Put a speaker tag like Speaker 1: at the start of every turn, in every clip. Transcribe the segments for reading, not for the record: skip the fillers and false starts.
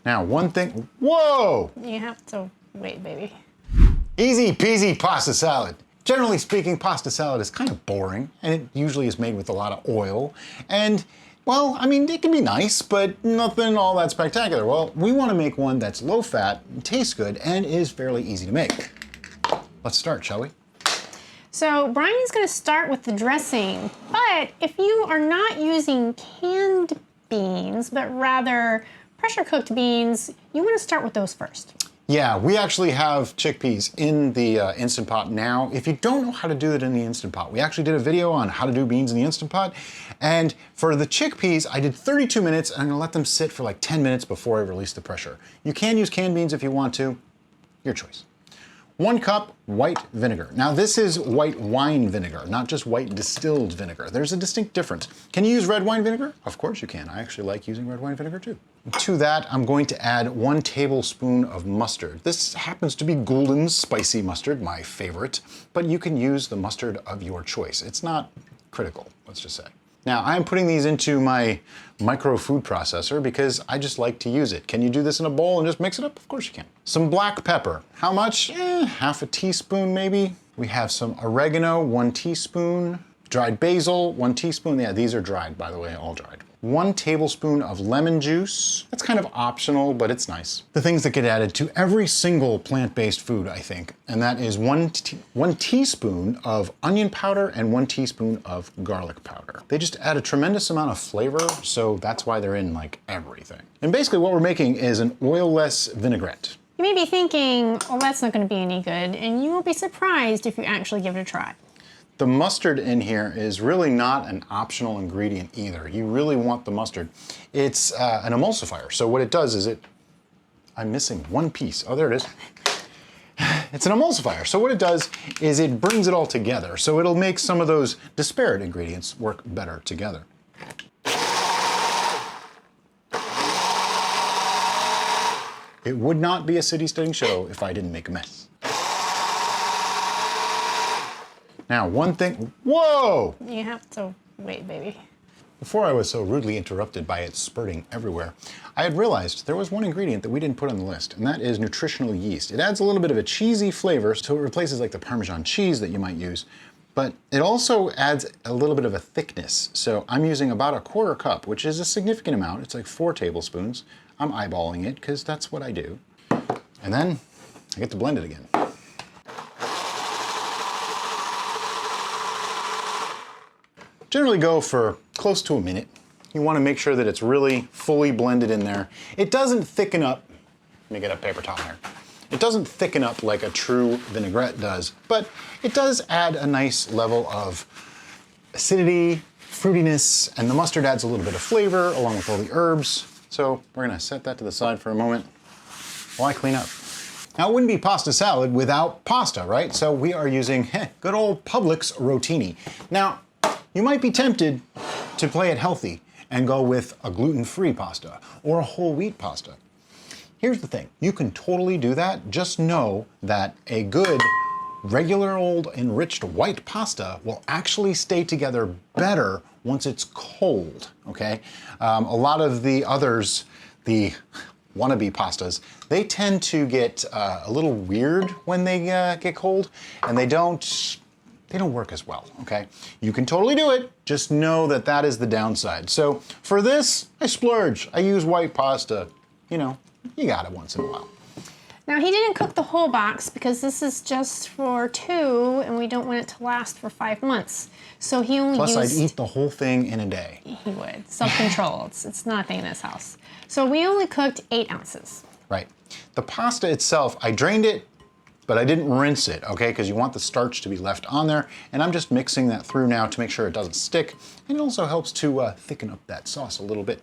Speaker 1: Now, one thing, whoa!
Speaker 2: You have to wait, baby.
Speaker 1: Easy peasy pasta salad. Generally speaking, pasta salad is kind of boring, and it usually is made with a lot of oil. And, well, I mean, it can be nice, but nothing all that spectacular. Well, we want to make one that's low fat, tastes good, and is fairly easy to make. Let's start, shall we?
Speaker 2: So Brian's gonna start with the dressing, but if you are not using canned beans, but rather pressure cooked beans, you wanna start with those first.
Speaker 1: Yeah, we actually have chickpeas in the Instant Pot now. If you don't know how to do it in the Instant Pot, we actually did a video on how to do beans in the Instant Pot. And for the chickpeas, I did 32 minutes, and I'm gonna let them sit for like 10 minutes before I release the pressure. You can use canned beans if you want to, your choice. 1 cup white vinegar. Now this is white wine vinegar, not just white distilled vinegar. There's a distinct difference. Can you use red wine vinegar? Of course you can. I actually like using red wine vinegar too. To that, I'm going to add 1 tablespoon of mustard. This happens to be golden spicy mustard, my favorite, but you can use the mustard of your choice. It's not critical, let's just say. Now, I'm putting these into my micro food processor because I just like to use it. Can you do this in a bowl and just mix it up? Of course you can. Some black pepper. How much? Half a teaspoon maybe. We have some oregano, 1 teaspoon. Dried basil, 1 teaspoon. Yeah, these are dried, by the way, all dried. 1 tablespoon of lemon juice. That's kind of optional, but it's nice. The things that get added to every single plant-based food, I think, and that is 1 teaspoon of onion powder and 1 teaspoon of garlic powder. They just add a tremendous amount of flavor, so that's why they're in like everything. And basically what we're making is an oil-less vinaigrette.
Speaker 2: You may be thinking, oh, that's not gonna be any good, and you will be surprised if you actually give it a try.
Speaker 1: The mustard in here is really not an optional ingredient either. You really want the mustard. It's an emulsifier. So what it does is I'm missing 1 piece. Oh, there it is. It's an emulsifier. So what it does is it brings it all together. So it'll make some of those disparate ingredients work better together. It would not be a city-studying show if I didn't make a mess. Now, one thing, whoa!
Speaker 2: You have to wait, baby.
Speaker 1: Before I was so rudely interrupted by it spurting everywhere, I had realized there was one ingredient that we didn't put on the list, and that is nutritional yeast. It adds a little bit of a cheesy flavor, so it replaces like the Parmesan cheese that you might use, but it also adds a little bit of a thickness. So I'm using about a 1/4 cup, which is a significant amount. It's like 4 tablespoons. I'm eyeballing it because that's what I do. And then I get to blend it again. Generally go for close to a minute. You want to make sure that it's really fully blended in there. It doesn't thicken up. Let me get a paper towel here. It doesn't thicken up like a true vinaigrette does, but it does add a nice level of acidity, fruitiness, and the mustard adds a little bit of flavor along with all the herbs. So we're gonna set that to the side for a moment while I clean up. Now, it wouldn't be pasta salad without pasta, right? So we are using good old Publix Rotini. Now, you might be tempted to play it healthy and go with a gluten-free pasta or a whole wheat pasta. Here's the thing, you can totally do that. Just know that a good, regular old enriched white pasta will actually stay together better once it's cold, okay? A lot of the others, the wannabe pastas, they tend to get a little weird when they get cold, and they don't work as well, okay? You can totally do it, just know that that is the downside. So for this, I splurge. I use white pasta. You know, you got it once in a while.
Speaker 2: Now, he didn't cook the whole box because this is just for 2 and we don't want it to last for 5 months. So he only
Speaker 1: Plus,
Speaker 2: used...
Speaker 1: I'd eat the whole thing in a day.
Speaker 2: He would. Self-control. it's not a thing in this house. So we only cooked 8 ounces.
Speaker 1: Right. The pasta itself, I drained it, but I didn't rinse it, okay? Because you want the starch to be left on there. And I'm just mixing that through now to make sure it doesn't stick. And it also helps to thicken up that sauce a little bit.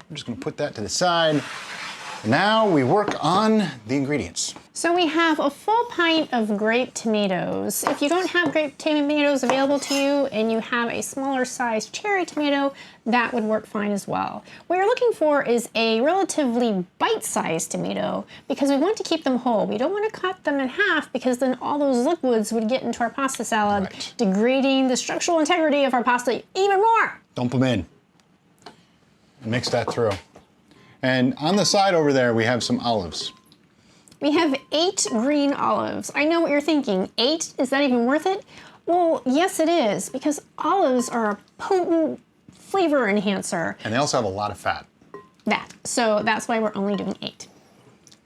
Speaker 1: I'm just gonna put that to the side. Now we work on the ingredients.
Speaker 2: So we have a full pint of grape tomatoes. If you don't have grape tomatoes available to you and you have a smaller sized cherry tomato, that would work fine as well. What you're looking for is a relatively bite-sized tomato because we want to keep them whole. We don't want to cut them in half because then all those liquids would get into our pasta salad,
Speaker 1: right,
Speaker 2: degrading the structural integrity of our pasta even more.
Speaker 1: Dump them in and mix that through. And on the side over there, we have some olives.
Speaker 2: We have 8 green olives. I know what you're thinking. 8? Is that even worth it? Well, yes it is, because olives are a potent flavor enhancer.
Speaker 1: And they also have a lot of fat.
Speaker 2: So that's why we're only doing 8.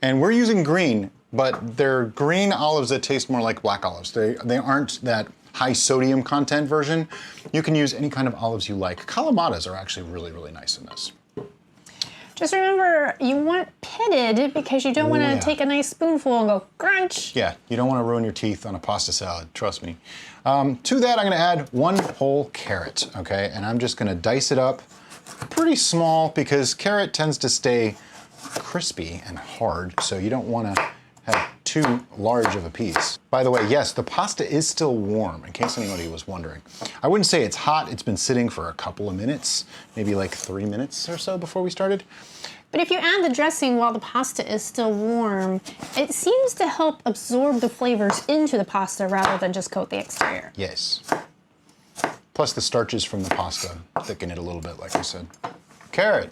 Speaker 1: And we're using green, but they're green olives that taste more like black olives. They aren't that high sodium content version. You can use any kind of olives you like. Kalamatas are actually really, really nice in this.
Speaker 2: Just remember, you want pitted because you don't want to take a nice spoonful and go crunch.
Speaker 1: Yeah, you don't want to ruin your teeth on a pasta salad, trust me. To that, I'm going to add 1 whole carrot, okay? And I'm just going to dice it up pretty small because carrot tends to stay crispy and hard, so you don't want to have too large of a piece. By the way, yes, the pasta is still warm, in case anybody was wondering. I wouldn't say it's hot, it's been sitting for a couple of minutes, maybe like 3 minutes or so before we started.
Speaker 2: But if you add the dressing while the pasta is still warm, it seems to help absorb the flavors into the pasta rather than just coat the exterior.
Speaker 1: Yes. Plus the starches from the pasta thicken it a little bit, like I said. Carrot,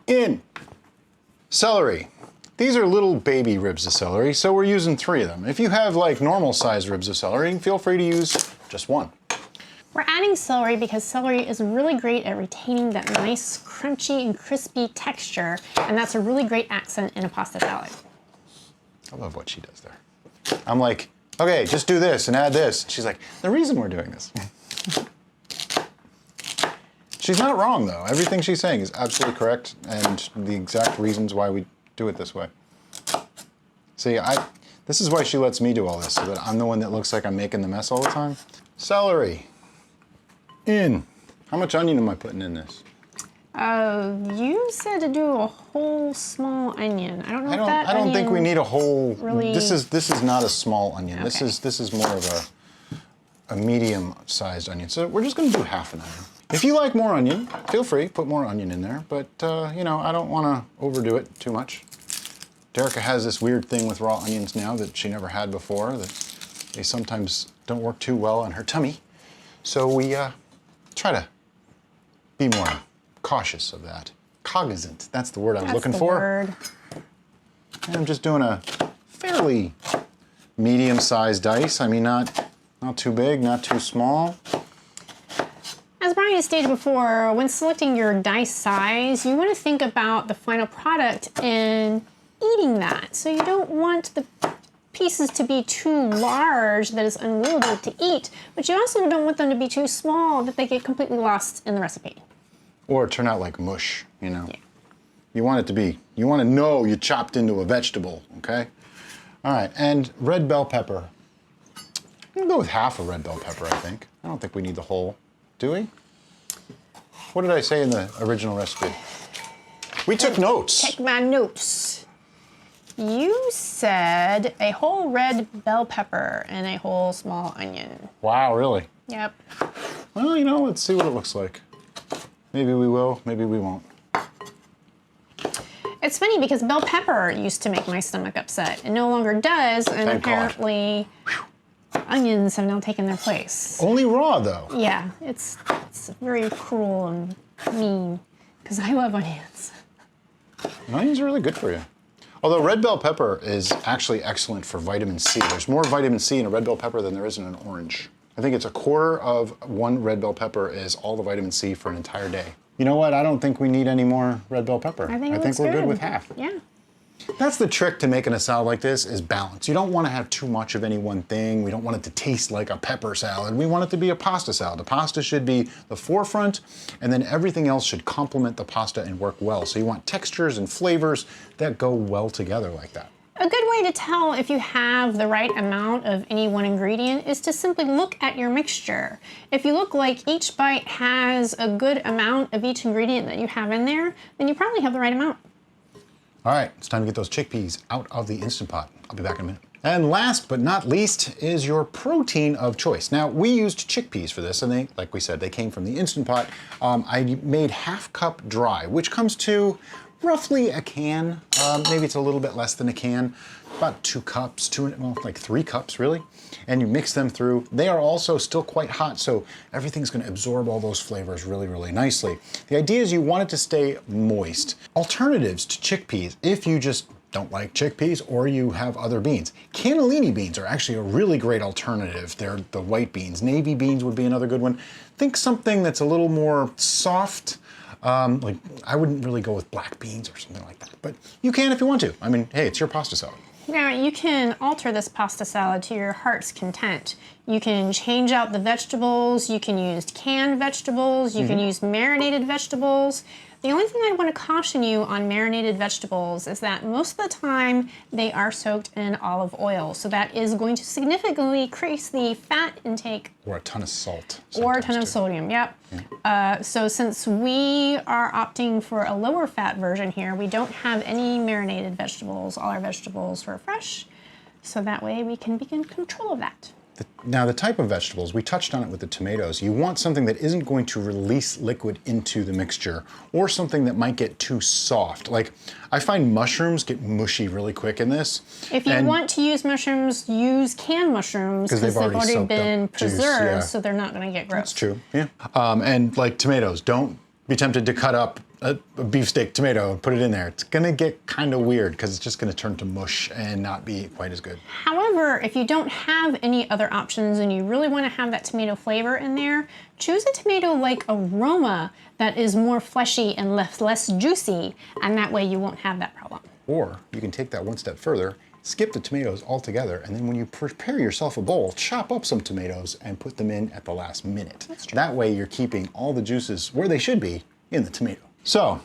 Speaker 1: in. Celery. These are little baby ribs of celery, so we're using 3 of them. If you have like normal sized ribs of celery, feel free to use just 1.
Speaker 2: We're adding celery because celery is really great at retaining that nice crunchy and crispy texture, and that's a really great accent in a pasta salad.
Speaker 1: I love what she does there. I'm like, okay, just do this and add this. She's like, the reason we're doing this. She's not wrong though. Everything she's saying is absolutely correct and the exact reasons why we do it this way. See, this is why she lets me do all this, so that I'm the one that looks like I'm making the mess all the time. Celery. In. How much onion am I putting in this?
Speaker 2: You said to do a whole small onion. I don't know if that
Speaker 1: I don't think we need a whole.
Speaker 2: really...
Speaker 1: This is not a small onion.
Speaker 2: Okay.
Speaker 1: This is more of a medium-sized onion. So we're just going to do half an onion. If you like more onion, feel free, put more onion in there. But you know, I don't want to overdo it too much. Derica has this weird thing with raw onions now that she never had before. That they sometimes don't work too well on her tummy. So we try to be more cautious of that. Cognizant, that's the word I was looking for.
Speaker 2: Word.
Speaker 1: And I'm just doing a fairly medium-sized dice. I mean, not too big, not too small.
Speaker 2: As Brian has stated before, when selecting your dice size, you want to think about the final product and eating that. So you don't want the pieces to be too large that it's unwieldy to eat, but you also don't want them to be too small that they get completely lost in the recipe.
Speaker 1: Or turn out like mush, you know.
Speaker 2: Yeah.
Speaker 1: You want it to be, you want to know you chopped into a vegetable, okay? All right, and red bell pepper. I'm gonna go with half a red bell pepper, I think. I don't think we need the whole, do we? What did I say in the original recipe? We took notes.
Speaker 2: Check my notes. You said a whole red bell pepper and a whole small onion.
Speaker 1: Wow, really?
Speaker 2: Yep.
Speaker 1: Well, you know, let's see what it looks like. Maybe we will, maybe we won't.
Speaker 2: It's funny because bell pepper used to make my stomach upset. It no longer does, and
Speaker 1: Thank God.
Speaker 2: apparently onions have now taken their place.
Speaker 1: Only raw, though.
Speaker 2: Yeah, it's very cruel and mean because I love onions.
Speaker 1: Onions are really good for you. Although red bell pepper is actually excellent for vitamin C. There's more vitamin C in a red bell pepper than there is in an orange. I think it's 1/4 of 1 red bell pepper is all the vitamin C for an entire day. You know what? I don't think we need any more red bell pepper.
Speaker 2: I think
Speaker 1: we're good with half.
Speaker 2: Yeah.
Speaker 1: That's the trick to making a salad like this is balance. You don't want to have too much of any one thing. We don't want it to taste like a pepper salad. We want it to be a pasta salad. The pasta should be the forefront, and then everything else should complement the pasta and work well. So you want textures and flavors that go well together like that.
Speaker 2: A good way to tell if you have the right amount of any one ingredient is to simply look at your mixture. If you look like each bite has a good amount of each ingredient that you have in there, then you probably have the right amount.
Speaker 1: All right, it's time to get those chickpeas out of the Instant Pot. I'll be back in a minute. And last but not least is your protein of choice. Now, we used chickpeas for this, and they, like we said, they came from the Instant Pot. I made 1/2 cup dry, which comes to roughly a can. Maybe it's a little bit less than a can. about 2 cups, well, like 3 cups really, and you mix them through. They are also still quite hot, so everything's gonna absorb all those flavors really, really nicely. The idea is you want it to stay moist. Alternatives to chickpeas, if you just don't like chickpeas or you have other beans. Cannellini beans are actually a really great alternative. They're the white beans. Navy beans would be another good one. Think something that's a little more soft. Like I wouldn't really go with black beans or something like that, but you can if you want to. I mean, hey, it's your pasta salad.
Speaker 2: Now you can alter this pasta salad to your heart's content. You can change out the vegetables, you can use canned vegetables, you can use marinated vegetables. The only thing I want to caution you on marinated vegetables is that most of the time they are soaked in olive oil, so that is going to significantly increase the fat intake.
Speaker 1: Or a ton of salt.
Speaker 2: Or a ton of sodium, yep. So since we are opting for a lower fat version here, we don't have any marinated vegetables. All our vegetables are fresh, so that way we can be in control of that.
Speaker 1: Now the type of vegetables, we touched on it with the tomatoes. You want something that isn't going to release liquid into the mixture or something that might get too soft. Like I find mushrooms get mushy really quick in this.
Speaker 2: If you want to use mushrooms, use canned mushrooms because they've already been preserved, so they're not going to get gross.
Speaker 1: That's true, yeah. And like tomatoes, don't be tempted to cut up a beefsteak tomato and put it in there. It's gonna get kind of weird because it's just gonna turn to mush and not be quite as good.
Speaker 2: However, if you don't have any other options and you really want to have that tomato flavor in there, choose a tomato-like aroma that is more fleshy and less juicy, and that way you won't have that problem.
Speaker 1: Or you can take that one step further, skip the tomatoes altogether, and then when you prepare yourself a bowl, chop up some tomatoes and put them in at the last minute.
Speaker 2: That's true.
Speaker 1: That way you're keeping all the juices where they should be in the tomato. So,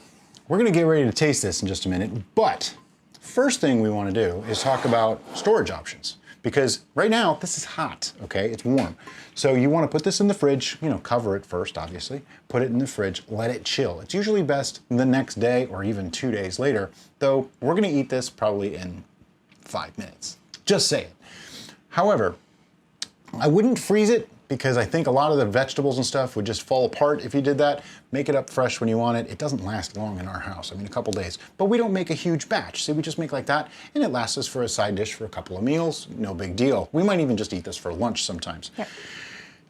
Speaker 1: we're gonna get ready to taste this in just a minute, but first thing we wanna do is talk about storage options. Because right now, this is hot, okay? It's warm. So you wanna put this in the fridge, you know, cover it first, obviously, put it in the fridge, let it chill. It's usually best the next day or even 2 days later, though we're gonna eat this probably in 5 minutes. Just saying. However, I wouldn't freeze it because I think a lot of the vegetables and stuff would just fall apart if you did that. Make it up fresh when you want it. It doesn't last long in our house. I mean, a couple days. But we don't make a huge batch. See, we just make like that, and it lasts us for a side dish for a couple of meals. No big deal. We might even just eat this for lunch sometimes.
Speaker 2: Yep.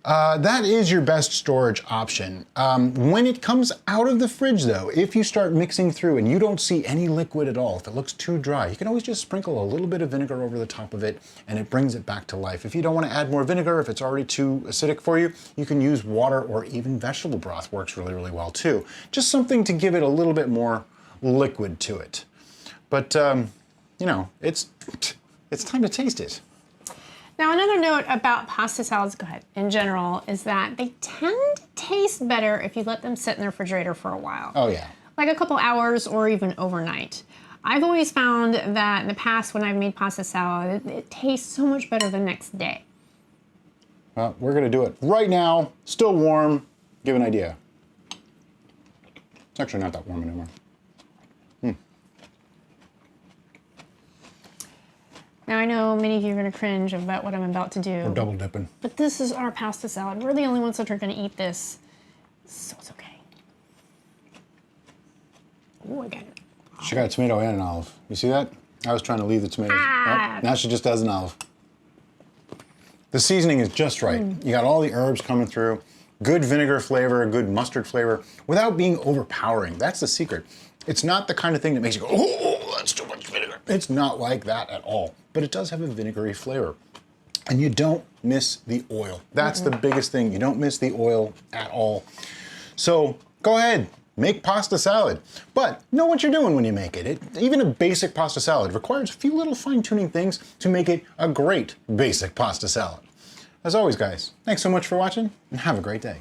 Speaker 1: That is your best storage option. When it comes out of the fridge though, if you start mixing through and you don't see any liquid at all, if it looks too dry, you can always just sprinkle a little bit of vinegar over the top of it and it brings it back to life. If you don't want to add more vinegar, if it's already too acidic for you, you can use water or even vegetable broth works really, really well too. Just something to give it a little bit more liquid to it. But, you know, it's time to taste it.
Speaker 2: Now another note about pasta salads, go ahead, in general, is that they tend to taste better if you let them sit in the refrigerator for a while.
Speaker 1: Oh yeah.
Speaker 2: Like a couple hours or even overnight. I've always found that in the past when I've made pasta salad, it tastes so much better the next day.
Speaker 1: Well, we're gonna do it right now, still warm, give an idea. It's actually not that warm anymore.
Speaker 2: Now I know many of you are going to cringe about what I'm about to do.
Speaker 1: We're double dipping.
Speaker 2: But this is our pasta salad. We're the only ones that are going to eat this, so it's okay. Oh, I got it.
Speaker 1: She got a tomato and an olive. You see that? I was trying to leave the tomatoes. Oh, now she just has an olive. The seasoning is just right. You got all the herbs coming through, good vinegar flavor, good mustard flavor, without being overpowering. That's the secret. It's not the kind of thing that makes you go, oh, that's too much vinegar. It's not like that at all, but it does have a vinegary flavor. And you don't miss the oil. That's the biggest thing. You don't miss the oil at all. So go ahead, make pasta salad, but know what you're doing when you make it. Even a basic pasta salad requires a few little fine-tuning things to make it a great basic pasta salad. As always, guys, thanks so much for watching and have a great day.